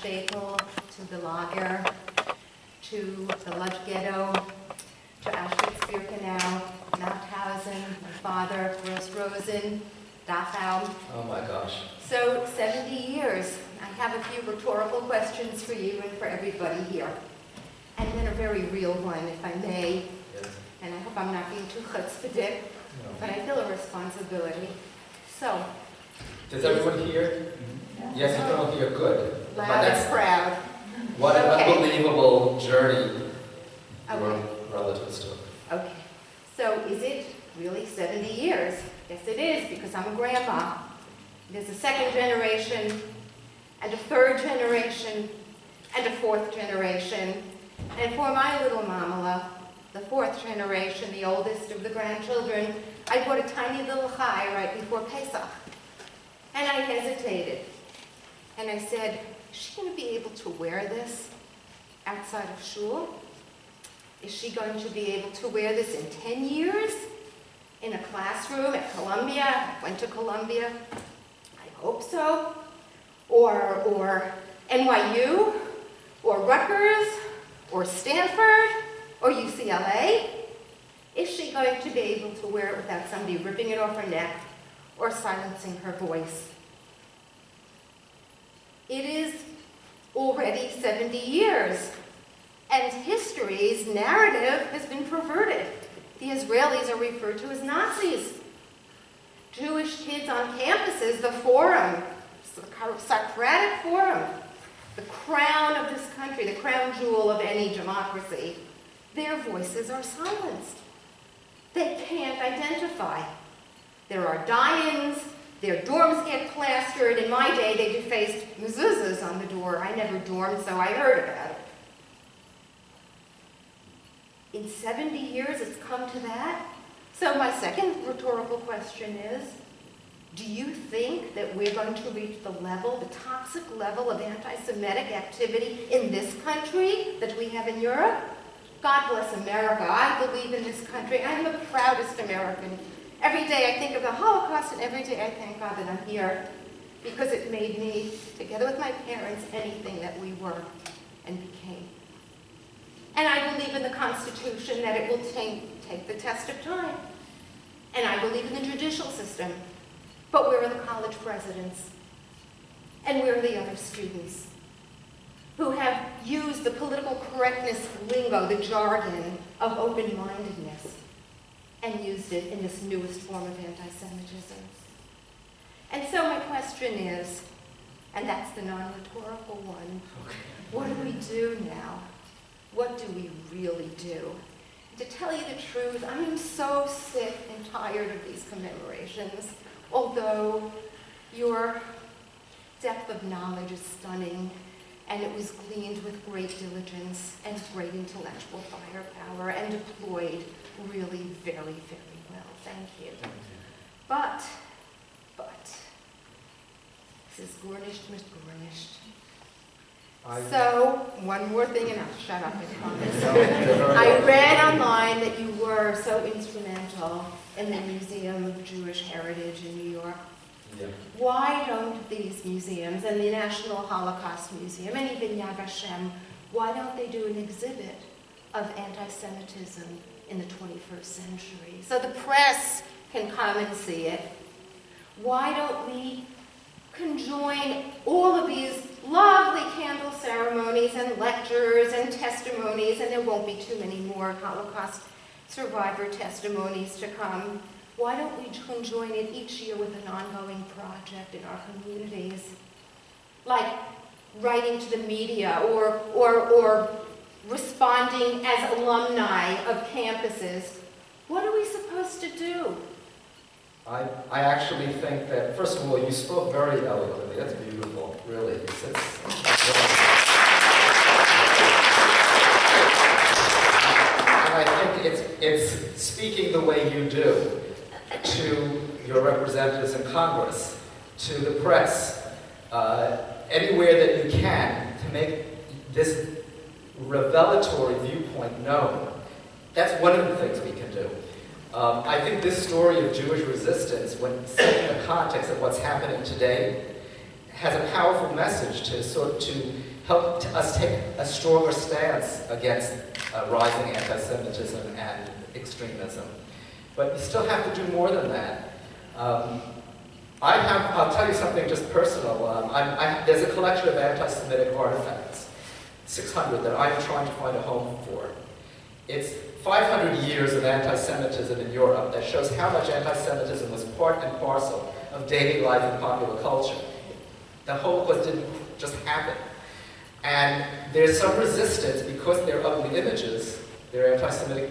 shtetl, to the lager, to the Lodz ghetto, to Auschwitz-Birkenau, Mauthausen, my father, Gross Rosen, Dachau. Oh my gosh. So 70 years. I have a few rhetorical questions for you and for everybody here. And then a very real one, if I may. Yes. And I hope I'm not being too chutzpahdik, but I feel a responsibility. So. Does everyone hear? Yes, you can all hear good. Loud and proud. What an unbelievable journey your Okay. relatives took. Okay. So is it really 70 years? Yes, it is, because I'm a grandma. There's a second generation, and a third generation, and a fourth generation. And for my little mamala, the fourth generation, the oldest of the grandchildren, I bought a tiny little chai right before Pesach. And I hesitated. And I said, is she going to be able to wear this outside of shul? Is she going to be able to wear this in 10 years? In a classroom at Columbia? I went to Columbia. I hope so. Or NYU? Or Rutgers? Or Stanford? Or UCLA? Is she going to be able to wear it without somebody ripping it off her neck or silencing her voice? It is already 70 years, and history's narrative has been perverted. The Israelis are referred to as Nazis. Jewish kids on campuses, the forum, the Socratic forum, the crown of this country, the crown jewel of any democracy, their voices are silenced. They can't identify. There are die-ins, their dorms get plastered. In my day, they defaced mezuzahs on the door. I never dormed, so I heard about it. In 70 years, it's come to that? So my second rhetorical question is, do you think that we're going to reach the level, the toxic level of anti-Semitic activity in this country that we have in Europe? God bless America. I believe in this country. I'm the proudest American. Every day I think of the Holocaust, and every day I thank God that I'm here, because it made me, together with my parents, anything that we were and became. And I believe in the Constitution, that it will take the test of time. And I believe in the judicial system. But where are the college presidents? And where are the other students who have used the political correctness lingo, the jargon of open-mindedness, and used it in this newest form of anti-Semitism? And so my question is, and that's the non-rhetorical one, what do we do now? What do we really do? To tell you the truth, I am so sick and tired of these commemorations, although your depth of knowledge is stunning, and it was gleaned with great diligence and great intellectual firepower and deployed really very, very well. Thank you. But, this is garnished, Miss Garnished. So, one more thing and I'll shut up, I promise. I read online that you were so instrumental in the Museum of Jewish Heritage in New York. Yeah. Why don't these museums, and the National Holocaust Museum, and even Yad Vashem, why don't they do an exhibit of anti-Semitism in the 21st century? So the press can come and see it. Why don't we conjoin all of these lovely candle ceremonies and lectures and testimonies, and there won't be too many more Holocaust survivor testimonies to come. Why don't we conjoin it each year with an ongoing project in our communities? Like writing to the media or responding as alumni of campuses. What are we supposed to do? I actually think that, first of all, you spoke very eloquently. That's beautiful, really. And I think it's speaking the way you do to your representatives in Congress, to the press, anywhere that you can to make this revelatory viewpoint known. That's one of the things we can do. I think this story of Jewish resistance, when set in the context of what's happening today, has a powerful message to help us take a stronger stance against rising anti-Semitism and extremism. But you still have to do more than that. I'll tell you something just personal. There's a collection of anti-Semitic artifacts, 600, that I'm trying to find a home for. It's 500 years of anti-Semitism in Europe that shows how much anti-Semitism was part and parcel of daily life and popular culture. The Holocaust didn't just happen. And there's some resistance because they're ugly images. They're anti-Semitic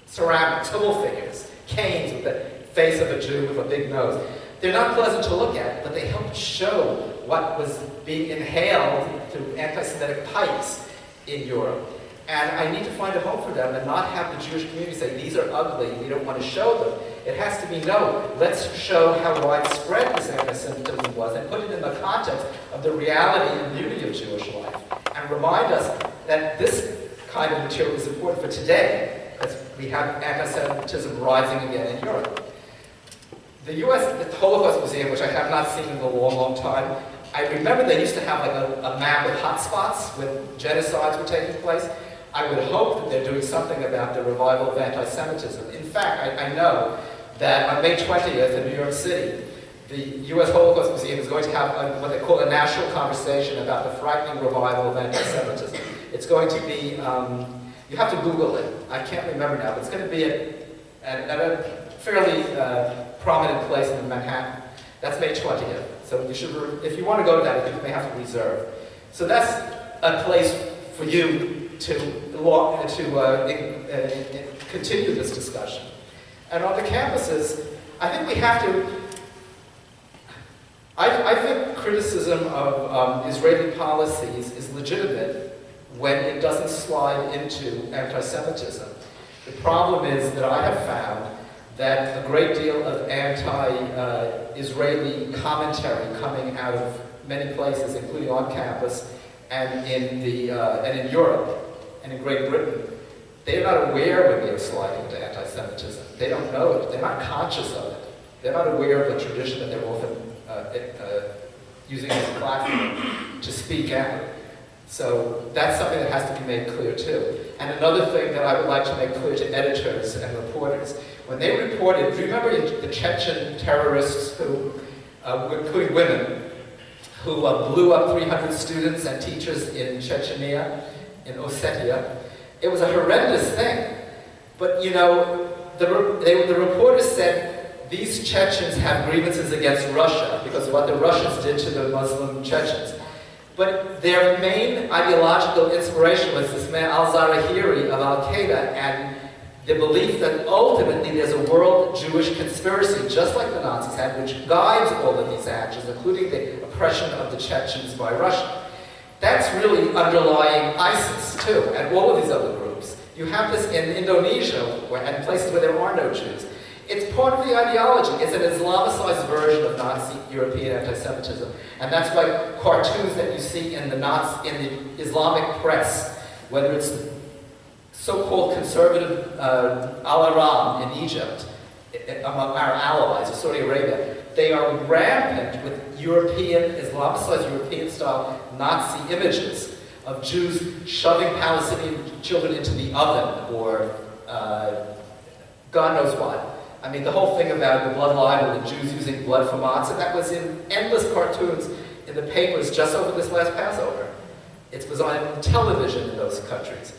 ceramics, Scholl figures, canes with the face of a Jew with a big nose. They're not pleasant to look at, but they help show what was being inhaled through anti-Semitic pipes in Europe. And I need to find a home for them and not have the Jewish community say, these are ugly, we don't want to show them. It has to be, no, let's show how widespread this anti-Semitism was and put it in the context of the reality and beauty of Jewish life. And remind us that this kind of material is important for today, as we have anti-Semitism rising again in Europe. The the Holocaust Museum, which I have not seen in a long, long time, I remember they used to have like a map of hotspots when genocides were taking place. I would hope that they're doing something about the revival of anti-Semitism. In fact, I know that on May 20th in New York City, the U.S. Holocaust Museum is going to have what they call a national conversation about the frightening revival of anti-Semitism. It's going to be, you have to Google it. I can't remember now, but it's going to be at a fairly prominent place in Manhattan. That's May 20th. So you should, if you want to go to that, you may have to reserve. So that's a place for you to continue this discussion. And on the campuses, I think we have to, I think criticism of Israeli policies is legitimate when it doesn't slide into anti-Semitism. The problem is that I have found that a great deal of anti-Israeli commentary coming out of many places, including on campus and in Europe and in Great Britain, they're not aware when they're sliding into anti-Semitism. They don't know it. They're not conscious of it. They're not aware of the tradition that they're often using as a platform to speak out. So that's something that has to be made clear too. And another thing that I would like to make clear to editors and reporters, when they reported, do you remember the Chechen terrorists who, including women, who blew up 300 students and teachers in Chechnya, in Ossetia? It was a horrendous thing. But you know, the reporters said, these Chechens have grievances against Russia because of what the Russians did to the Muslim Chechens. But their main ideological inspiration was this man al-Zawahiri of Al-Qaeda and the belief that ultimately there's a world Jewish conspiracy, just like the Nazis had, which guides all of these actions, including the oppression of the Chechens by Russia. That's really underlying ISIS, too, and all of these other groups. You have this in Indonesia and places where there are no Jews. It's part of the ideology. It's an Islamicized version of Nazi European anti-Semitism. And that's why cartoons that you see in the Islamic press, whether it's so-called conservative Al-Aram in Egypt, among our allies, or Saudi Arabia, they are rampant with European, Islamicized European-style Nazi images of Jews shoving Palestinian children into the oven, or God knows what. I mean, the whole thing about the blood libel, the Jews using blood for matzah, that was in endless cartoons in the papers just over this last Passover. It was on television in those countries.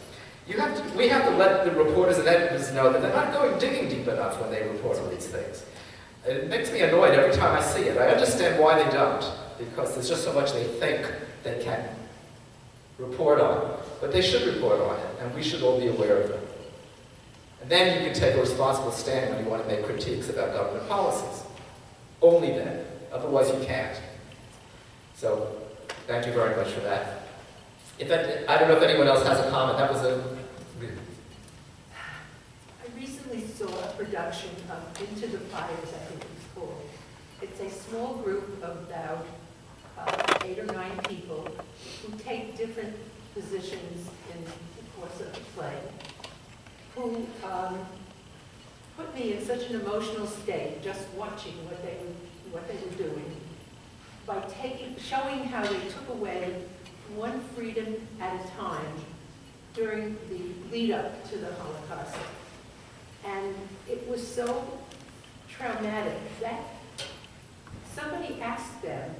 We have to let the reporters and editors know that they're not going digging deep enough when they report on these things. It makes me annoyed every time I see it. I understand why they don't, because there's just so much they think they can report on. But they should report on it, and we should all be aware of it. And then you can take a responsible stand when you want to make critiques about government policies. Only then. Otherwise you can't. So, thank you very much for that. I don't know if anyone else has a comment. That was I recently saw a production of Into the Fires, I think it was called. It's a small group of about 8 or 9 people who take different positions in the course of the play, who put me in such an emotional state just watching what they were doing. by showing how they took away one freedom at a time during the lead up to the Holocaust. And it was so traumatic that somebody asked them,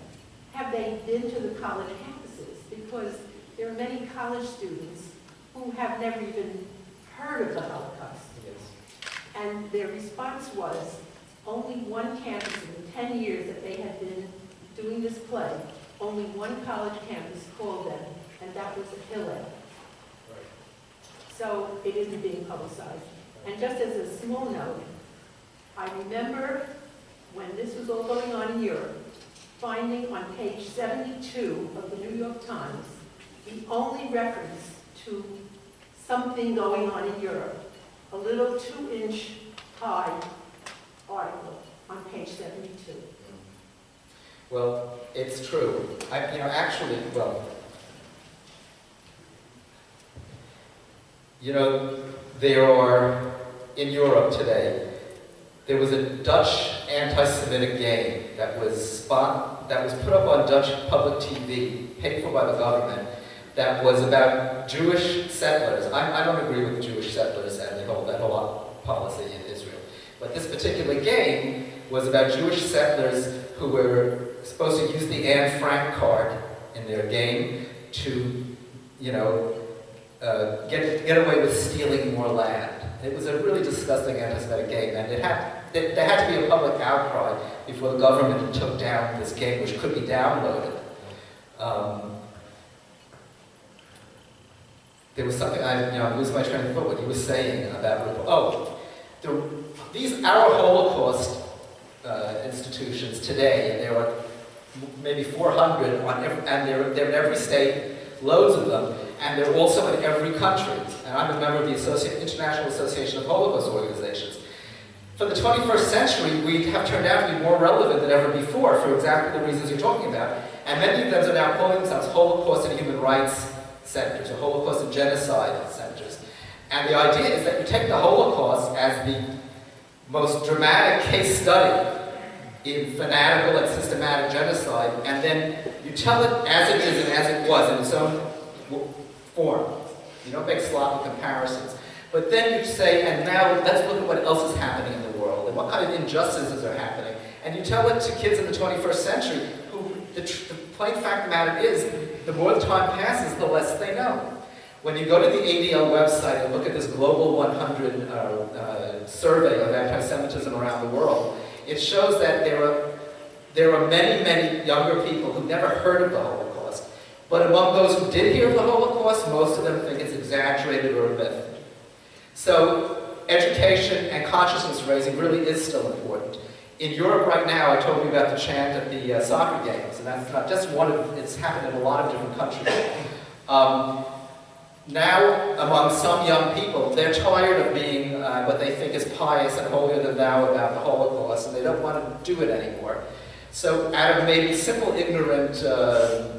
have they been to the college campuses? Because there are many college students who have never even heard of the Holocaust. Yes. And their response was, only one campus in the 10 years that they had been doing this play, only one college campus called them, and that was Hillel. Right. So it isn't being publicized. And just as a small note, I remember when this was all going on in Europe, finding on page 72 of the New York Times the only reference to something going on in Europe, a little 2-inch high article on page 72. Well, it's true. There are, in Europe today, there was a Dutch anti-Semitic game that was put up on Dutch public TV, paid for by the government, that was about Jewish settlers. I don't agree with the Jewish settlers and that whole policy in Israel. But this particular game was about Jewish settlers who were supposed to use the Anne Frank card in their game to, get away with stealing more land. It was a really disgusting anti-Semitic game, and there had to be a public outcry before the government took down this game, which could be downloaded. There was something I'm losing my train of thought. What you were saying about our Holocaust institutions today, and there are maybe 400 and they're in every state, loads of them, and they're also in every country. And I'm a member of the International Association of Holocaust Organizations. For the 21st century, we have turned out to be more relevant than ever before, for exactly the reasons you're talking about. And many of them are now calling themselves Holocaust and Human Rights Centers, or Holocaust and Genocide Centers. And the idea is that you take the Holocaust as the most dramatic case study in fanatical and systematic genocide, and then you tell it as it is and as it was in its own form. You don't make sloppy comparisons. But then you say, and now let's look at what else is happening in the world, and what kind of injustices are happening. And you tell it to kids in the 21st century, who the plain fact of the matter is, the more the time passes, the less they know. When you go to the ADL website and look at this Global 100 survey of anti-Semitism around the world, it shows that there are many, many younger people who've never heard of the Holocaust. But among those who did hear of the Holocaust, most of them think it's exaggerated or a myth. So education and consciousness raising really is still important. In Europe right now, I told you about the chant at the soccer games, and that's not just one of, it's happened in a lot of different countries. Now, among some young people, they're tired of being what they think is pious and holier than thou about the Holocaust, and they don't want to do it anymore. So out of maybe simple, ignorant,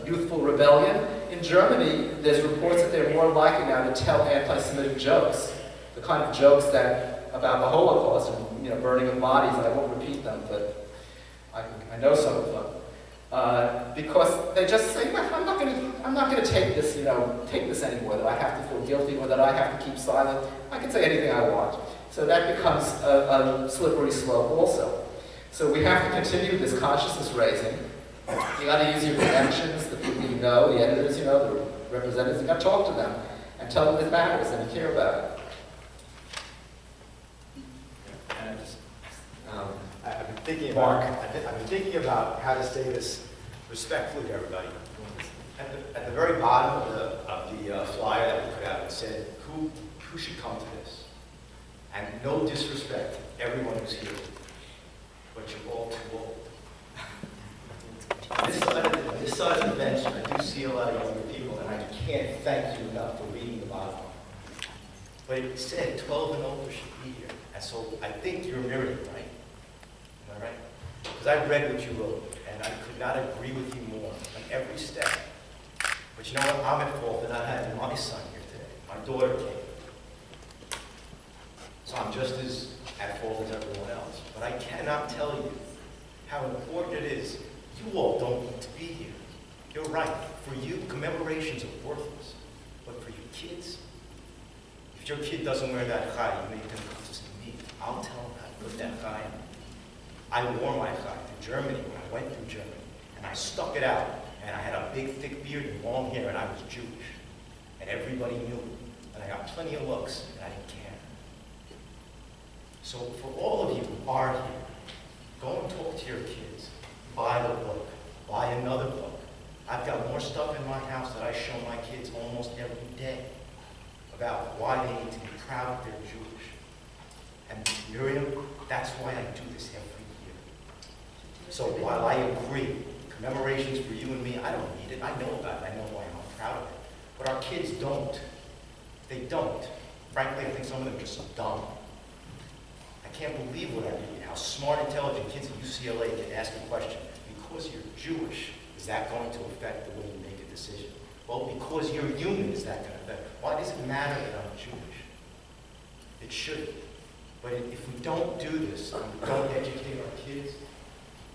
youthful rebellion, in Germany, there's reports that they're more likely now to tell anti-Semitic jokes, the kind of jokes that about the Holocaust and burning of bodies, and I won't repeat them, but I know some of them. Because they just say, I'm not going to take this, take this anymore, that I have to feel guilty or that I have to keep silent. I can say anything I want. So that becomes a slippery slope also. So we have to continue this consciousness raising. You got to use your connections, the people you know, the editors, the representatives. You got to talk to them and tell them it matters and you care about it. I've been thinking about, I've been thinking about how to say this respectfully to everybody. At the very bottom of the flyer that we put out, it said, who should come to this? And no disrespect to everyone who's here, but you're all too old. On this side of the bench, I do see a lot of younger people, and I can't thank you enough for reading the bottom. But it said 12 and older should be here. And so I think you're mirroring, right? Am I right? Because I read what you wrote, and I could not agree with you more on every step. But you know what? I'm at fault that I had my son here today. My daughter came. So I'm just as at fault as everyone else. But I cannot tell you how important it is You all don't need to be here. You're right. For you, commemorations are worthless. But for your kids, if your kid doesn't wear that chai, you make them come to me. I'll tell them how to put that chai on. I wore my chai to Germany when I went through Germany. And I stuck it out. And I had a big, thick beard and long hair, and I was Jewish. And everybody knew it. And I got plenty of looks, and I didn't care. So for all of you who are here, go and talk to your kids. Buy the book. Buy another book. I've got more stuff in my house that I show my kids almost every day about why they need to be proud that they're Jewish. And Miriam, that's why I do this every year. So while I agree, commemorations for you and me, I don't need it. I know about it. I know why I'm proud of it. But our kids don't. They don't. Frankly, I think some of them are just so dumb. I can't believe what I read, how smart, intelligent kids at UCLA can ask a question. Because you're Jewish, is that going to affect the way you make a decision? Well, because you're human, is that going to affect? Why does it matter that I'm Jewish? It shouldn't. But if we don't do this, and we don't educate our kids,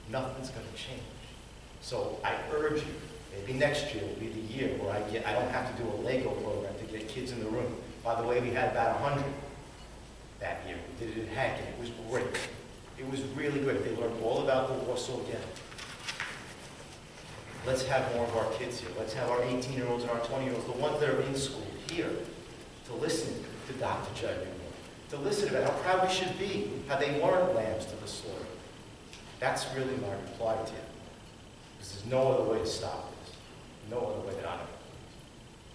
nothing's going to change. So I urge you, maybe next year will be the year where I don't have to do a Lego program to get kids in the room. By the way, we had about 100 that year. We did it in Hack, and it was great. It was really good. They learned all about the Warsaw Ghetto. Let's have more of our kids here. Let's have our 18-year-olds and our 20-year-olds, the ones that are in school here, to listen to Dr. Judd, to listen about how proud we should be, how they weren't lambs to the slaughter. That's really my reply to you. Because there's no other way to stop this. No other way that I know.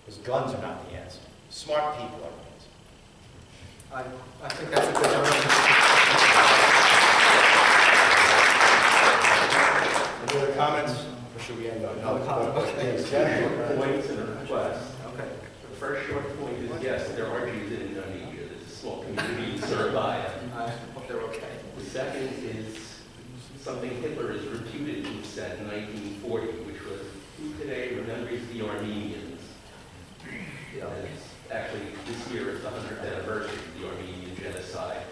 Because guns are not the answer. Smart people are the answer. I think that's a good argument. Any other comments? Or should we end on another comment? Okay. Points and requests. Okay. The first short point is, yes, there are Jews in Indonesia. There's a small community served by them. I hope they're okay. The second is something Hitler has reputed who said in 1940, which was, who today remembers the Armenians? Yeah. And it's actually, this year is the 100th anniversary of the Armenian genocide.